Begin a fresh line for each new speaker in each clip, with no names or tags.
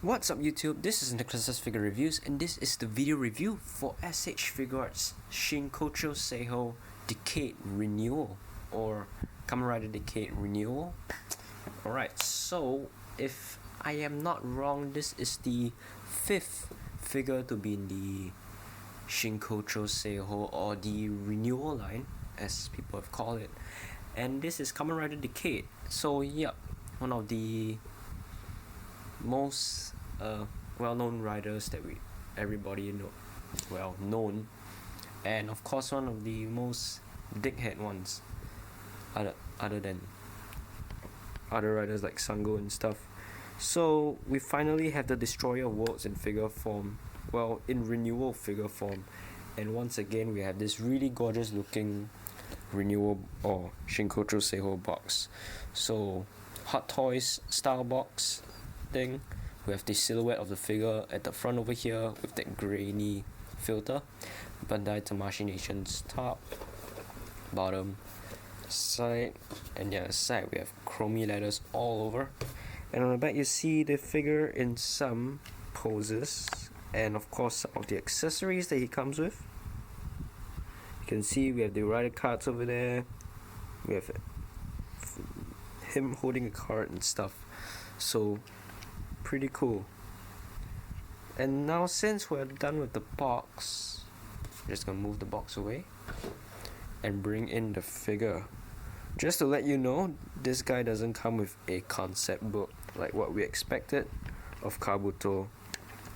What's up YouTube, this is Nicholas's Figure Reviews and this is the video review for SHFiguarts Shinkocho Seiho Decade Renewal or Kamen Rider Decade Renewal. Alright, so if I am not wrong, this is the 5th figure to be in the Shinkocho Seiho or the Renewal line as people have called it. And this is Kamen Rider Decade. So yep, one of the most well-known riders that everybody known, and of course one of the most dickhead ones other than other riders like Sango and stuff. So we finally have the Destroyer of Worlds in figure form, in Renewal figure form, and once again we have this really gorgeous looking Renewal or Shinkocho Seiho box. So Hot Toys style box thing. We have the silhouette of the figure at the front over here with that grainy filter. Bandai Tamashii Nation's top, bottom, side, and the side we have chromey letters all over. And on the back you see the figure in some poses and of course some of the accessories that he comes with. You can see we have the Ryder Cards over there. We have him holding a card and stuff. So pretty cool. And now since we're done with the box, I'm just gonna move the box away and bring in the figure. Just to let you know, this guy doesn't come with a concept book like what we expected of Kabuto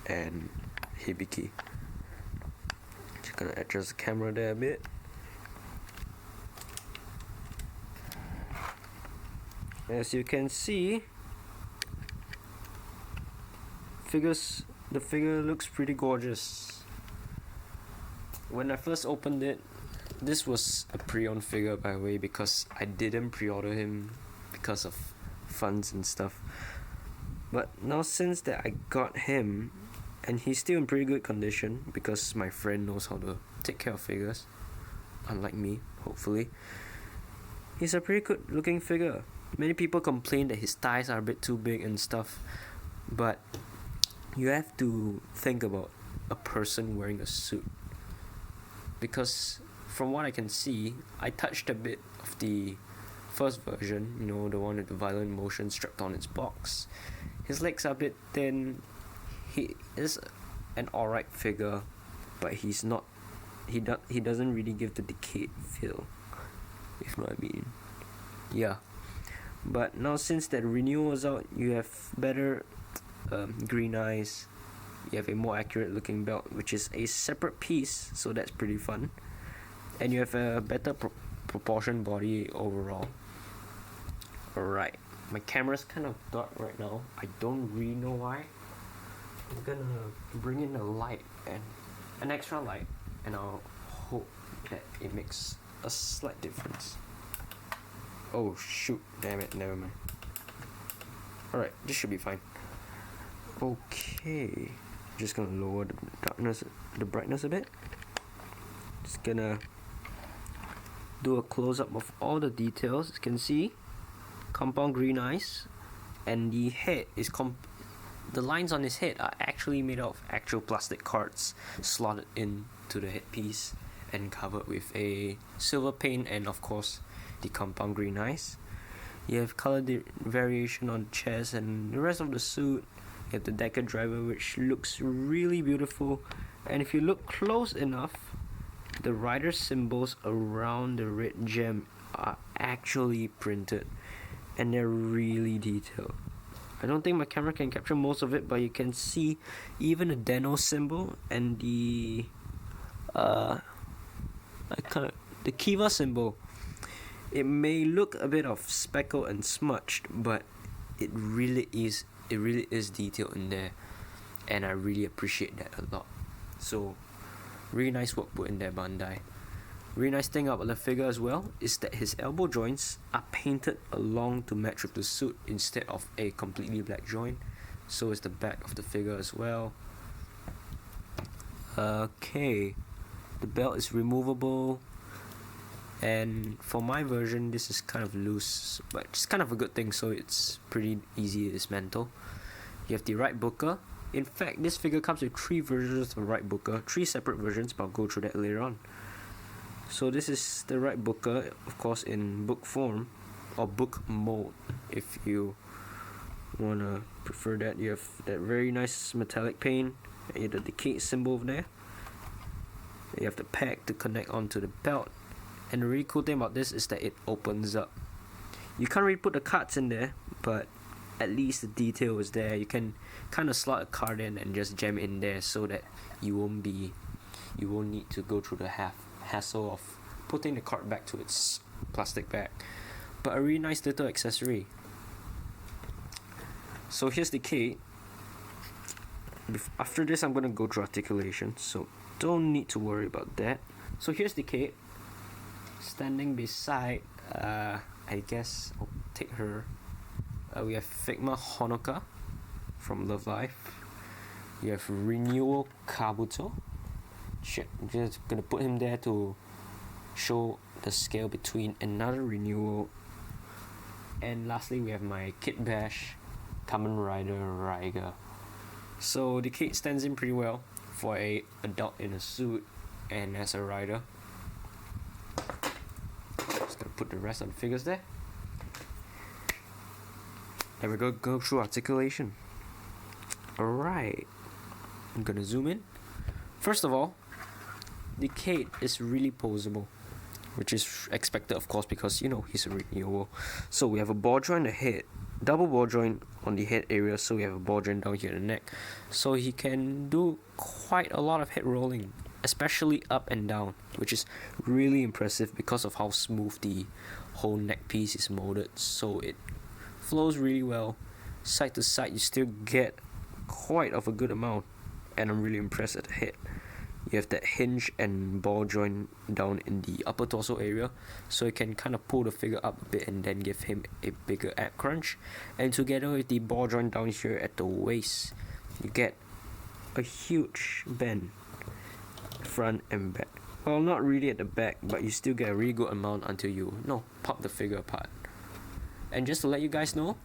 and Hibiki. Just gonna adjust the camera there a bit. As you can see, the figure looks pretty gorgeous. When I first opened it, this was a pre-owned figure by the way, because I didn't pre-order him because of funds and stuff. But now since that I got him, and he's still in pretty good condition because my friend knows how to take care of figures, unlike me, hopefully. He's a pretty good looking figure. Many people complain that his thighs are a bit too big and stuff, but you have to think about a person wearing a suit, because from what I can see, I touched a bit of the first version, the one with the violent motion strapped on its box. His legs are a bit thin. He is an alright figure, but he's not. He doesn't really give the Decade feel, if you know what I mean. Yeah. But now since that Renewal is out, you have better green eyes, you have a more accurate looking belt, which is a separate piece, so that's pretty fun, and you have a better proportion body overall. Alright, my camera's kind of dark right now, I don't really know why. I'm gonna bring in a light, and an extra light, and I'll hope that it makes a slight difference. Oh shoot, damn it, never mind. Alright, this should be fine. Okay, just gonna lower the brightness a bit. Just gonna do a close-up of all the details. You can see compound green eyes, and the head is the lines on his head are actually made of actual plastic cards slotted into the headpiece and covered with a silver paint, and of course the compound green eyes. You have color variation on the chest and the rest of the suit. You have the Decker driver, which looks really beautiful, and if you look close enough, the rider symbols around the red gem are actually printed, and they're really detailed. I don't think my camera can capture most of it, but you can see even the Deno symbol and the Kiva symbol. It may look a bit of speckled and smudged, but it really is detailed in there, and I really appreciate that a lot. So really nice work put in there, Bandai. Really nice thing about the figure as well is that his elbow joints are painted along to match with the suit instead of a completely black joint. So is the back of the figure as well. Okay, the belt is removable, and for my version this is kind of loose, but it's kind of a good thing, so it's pretty easy to dismantle. You have the right Booker. In fact, this figure comes with 3 versions of right Booker, 3 separate versions, but I'll go through that later on. So this is the right Booker, of course, in book form or book mode. If you wanna prefer that, you have that very nice metallic paint. You have the decayed symbol there. You have the peg to connect onto the belt. And the really cool thing about this is that it opens up. You can't really put the cards in there, but at least the detail is there. You can kind of slot a card in and just jam it in there so that you won't need to go through the hassle of putting the card back to its plastic bag. But a really nice little accessory. So here's the key. After this, I'm gonna go through articulation, so don't need to worry about that. So here's the kid standing beside, I guess I'll take her. We have Figma Honoka from Love Life. You have Renewal Kabuto. Shit, I'm just gonna put him there to show the scale between another Renewal. And lastly, we have my Kid Bash Kamen Rider Ryder. So the kit stands in pretty well for a adult in a suit and as a rider. Just gonna put the rest of the figures there. Then we're gonna go through articulation. Alright, I'm gonna zoom in. First of all, the kit is really poseable, which is expected, of course, because you know he's a Renewal. So we have a ball joint on the head, double ball joint on the head area, so we have a ball joint down here in the neck. So he can do quite a lot of head rolling, especially up and down, which is really impressive because of how smooth the whole neck piece is molded. So it flows really well. Side to side, you still get quite of a good amount, and I'm really impressed at the head. You have that hinge and ball joint down in the upper torso area, so you can kind of pull the figure up a bit and then give him a bigger ab crunch. And together with the ball joint down here at the waist, you get a huge bend front and back. Well, not really at the back, but you still get a really good amount until you pop the figure apart. And just to let you guys know,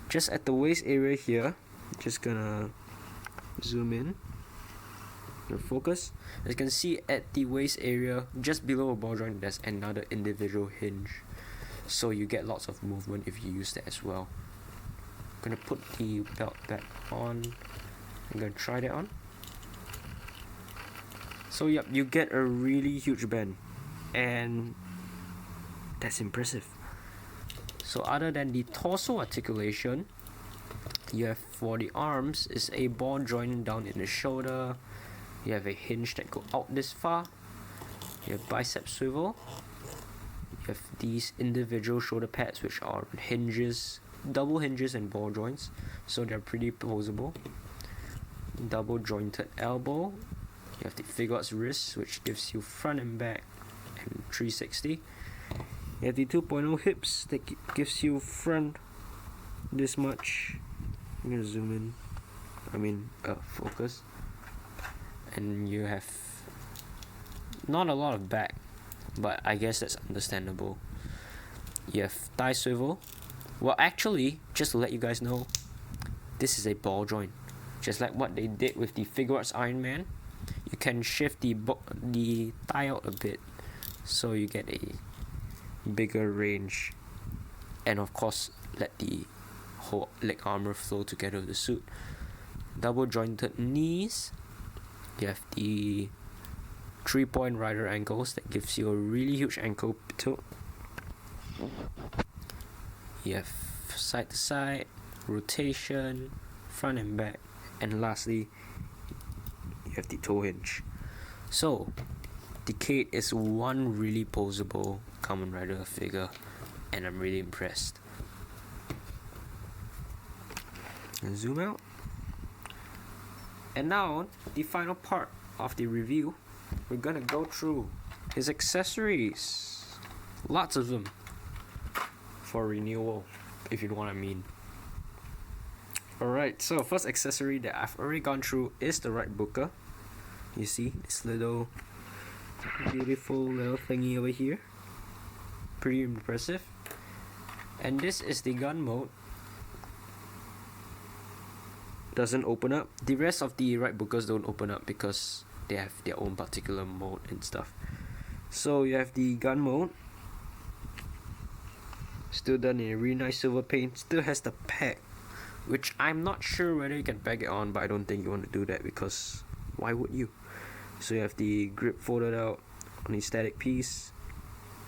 just at the waist area here, just gonna zoom in. Focus. As you can see at the waist area, just below a ball joint, there's another individual hinge, so you get lots of movement if you use that as well. I'm gonna put the belt back on. I'm gonna try that on. So yep, you get a really huge bend, and that's impressive. So other than the torso articulation, you have for the arms is a ball joint down in the shoulder. You have a hinge that go out this far. You have bicep swivel. You have these individual shoulder pads, which are hinges, double hinges and ball joints, so they're pretty poseable. Double jointed elbow. You have the Figuarts wrist, which gives you front and back and 360. You have the 2.0 hips that gives you front this much. I'm gonna zoom in. Focus. And you have not a lot of back, but I guess that's understandable. You have thigh swivel. Well, actually, just to let you guys know, this is a ball joint, just like what they did with the Figuarts Iron Man. You can shift the thigh out a bit, so you get a bigger range, and of course, let the whole leg armor flow together with the suit. Double jointed knees. You have the 3-point rider ankles that gives you a really huge ankle tilt. You have side to side, rotation, front and back, and lastly, you have the toe hinge. So, the Kate is one really poseable Kamen Rider figure, and I'm really impressed. And zoom out. And now, the final part of the review, we're gonna go through his accessories. Lots of them for Renewal, if you know what I mean. Alright, so first accessory that I've already gone through is the right Booker. You see this little beautiful little thingy over here. Pretty impressive. And this is the gun mode. doesn't open up. The rest of the right bookers don't open up because they have their own particular mode and stuff. So you have the gun mode, still done in a really nice silver paint. Still has the peg, which I'm not sure whether you can peg it on, but I don't think you want to do that because why would you? So you have the grip folded out on the static piece,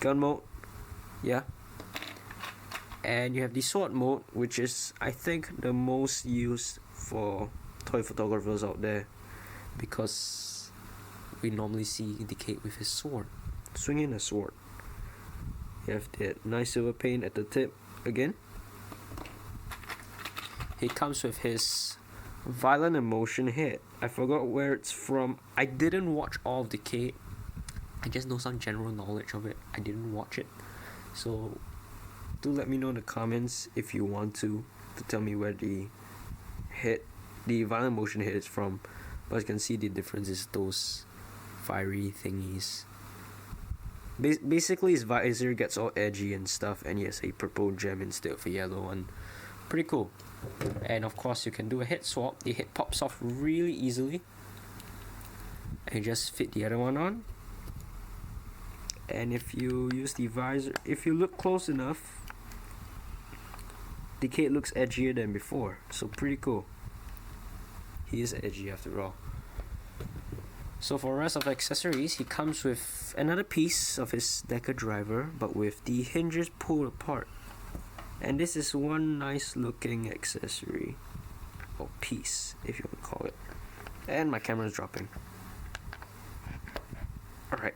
gun mode, yeah, and you have the sword mode, which is I think the most used for toy photographers out there because we normally see Decade with his sword, swinging a sword. You have that nice silver paint at the tip again. He comes with his Violent Emotion head. I forgot where it's from. I didn't watch all of Decade. I just know some general knowledge of it. I didn't watch it. So do let me know in the comments if you want to tell me where the head, the Violent Emotion head is from. But you can see the difference is those fiery thingies. Basically his visor gets all edgy and stuff, and he has a purple gem instead of a yellow one. Pretty cool. And of course you can do a head swap. The head pops off really easily and you just fit the other one on. And if you use the visor, if you look close enough, the kid looks edgier than before, so pretty cool. He is edgy after all. So for the rest of the accessories, he comes with another piece of his Decker driver, but with the hinges pulled apart. And this is one nice looking accessory, or piece if you want to call it. And my camera's dropping. Alright,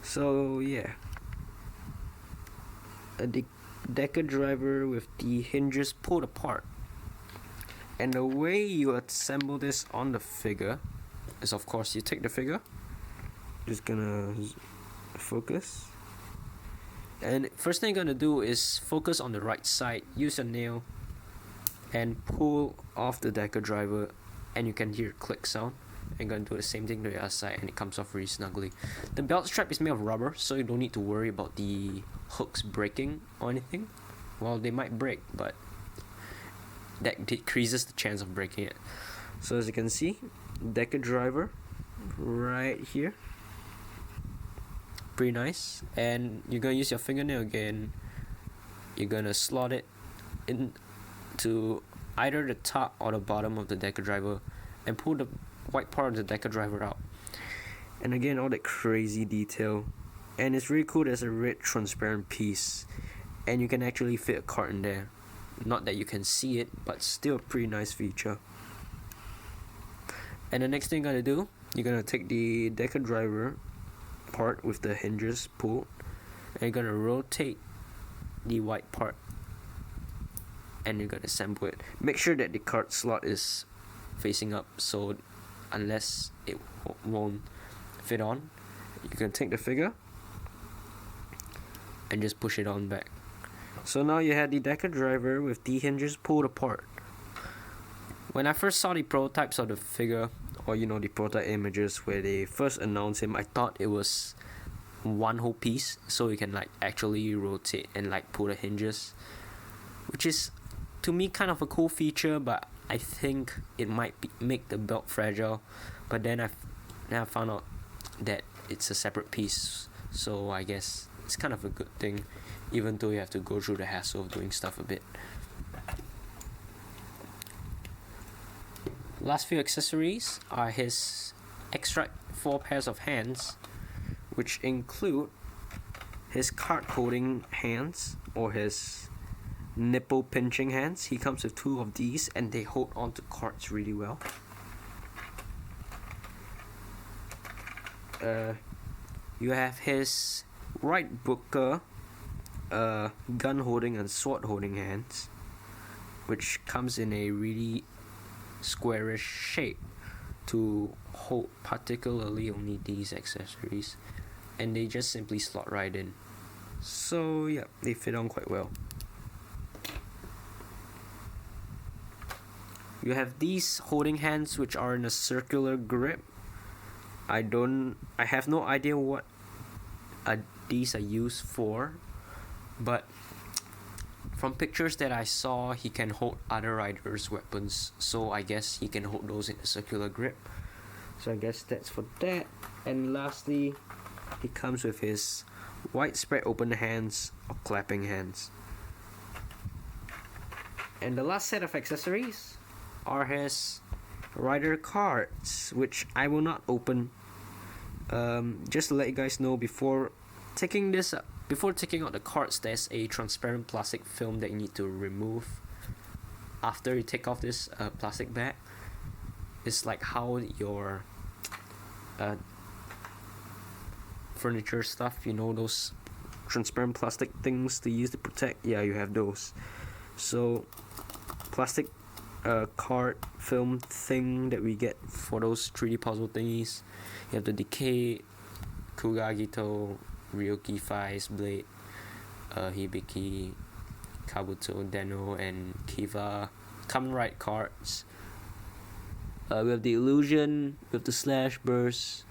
so yeah, a Decker driver with the hinges pulled apart. And the way you assemble this on the figure is, of course, you take the figure, just gonna focus, and first thing you're gonna do is focus on the right side, use a nail and pull off the Decker driver, and you can hear a click sound. And gonna do the same thing to the other side, and it comes off really snugly. The belt strap is made of rubber, so you don't need to worry about the hooks breaking or anything. Well, they might break, but that decreases the chance of breaking it. So as you can see, Decker driver right here, pretty nice. And you're gonna use your fingernail again. You're gonna slot it into either the top or the bottom of the Decker driver and pull the white part of the Decker driver out. And again, all that crazy detail, and it's really cool. There's a red transparent piece, and you can actually fit a card in there. Not that you can see it, but still a pretty nice feature. And the next thing you're gonna do, you're gonna take the Decker driver part with the hinges pulled, and you're gonna rotate the white part, and you're gonna assemble it. Make sure that the card slot is facing up, so unless it won't fit on, you can take the figure and just push it on back. So now you had the Decker driver with the hinges pulled apart. When I first saw the prototypes of the figure, or the prototype images where they first announced him, I thought it was one whole piece, so you can actually rotate and pull the hinges, which is to me kind of a cool feature, but I think it might make the belt fragile. But then I found out that it's a separate piece, so I guess it's kind of a good thing, even though you have to go through the hassle of doing stuff a bit. Last few accessories are his extra 4 pairs of hands, which include his card holding hands, or his nipple pinching hands. He comes with 2 of these, and they hold onto cards really well. You have his right booker gun holding and sword holding hands, which comes in a really squarish shape to hold particularly only these accessories, and they just simply slot right in. So yeah, they fit on quite well. You have these holding hands, which are in a circular grip. I have no idea what these are used for, but from pictures that I saw, he can hold other riders' weapons, so I guess he can hold those in a circular grip. So I guess that's for that. And lastly, he comes with his widespread open hands or clapping hands. And the last set of accessories are his Ryder Cards, which I will not open. Just to let you guys know, before taking out the cards, there's a transparent plastic film that you need to remove after you take off this plastic bag. It's like how your furniture stuff, you know, those transparent plastic things to use to protect, yeah, you have those. So plastic card film thing that we get for those 3D puzzle thingies. You have the Decay, Kugagito, Ryoki Fai's Blade, Hibiki, Kabuto, Deno, and Kiva Kamen Ryder cards. We have the Illusion, we have the Slash Burst,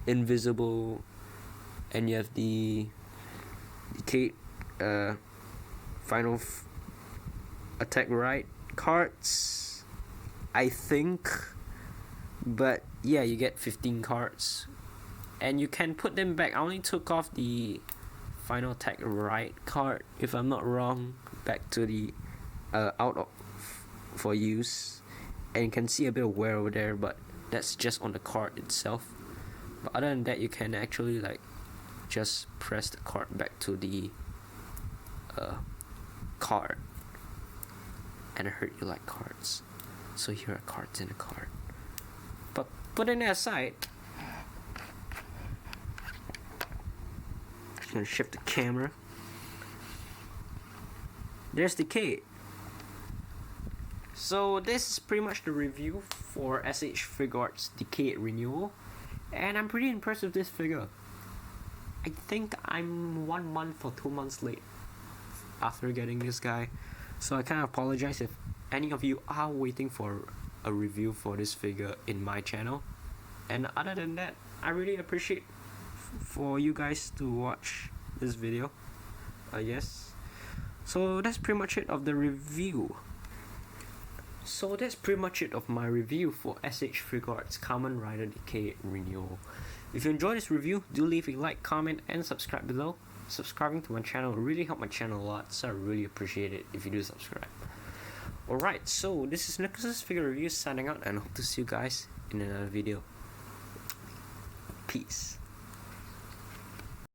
Invisible, and you have the Decay Final Attack Ride cards, I think. But yeah, you get 15 cards and you can put them back. I only took off the Final Attack Ride card, if I'm not wrong, back to the out of for use, and you can see a bit of wear over there, but that's just on the card itself. But other than that, you can actually like just press the card back to the card. And I heard you like cards, so here are cards in a card. But putting that aside, just gonna shift the camera. There's Decay. So this is pretty much the review for SHFiguarts Decay Renewal, and I'm pretty impressed with this figure. I think I'm 1 month or 2 months late after getting this guy, so I kind of apologize if any of you are waiting for a review for this figure in my channel. And other than that, I really appreciate for you guys to watch this video, I guess. So that's pretty much it of the review. So that's pretty much it of my review for SHFiguarts Kamen Rider Decay Renewal. If you enjoyed this review, do leave a like, comment, and subscribe below. Subscribing to my channel will really help my channel a lot, so I really appreciate it if you do subscribe. Alright, so this is Nicholas's Figure Review signing out, and I hope to see you guys in another video. Peace.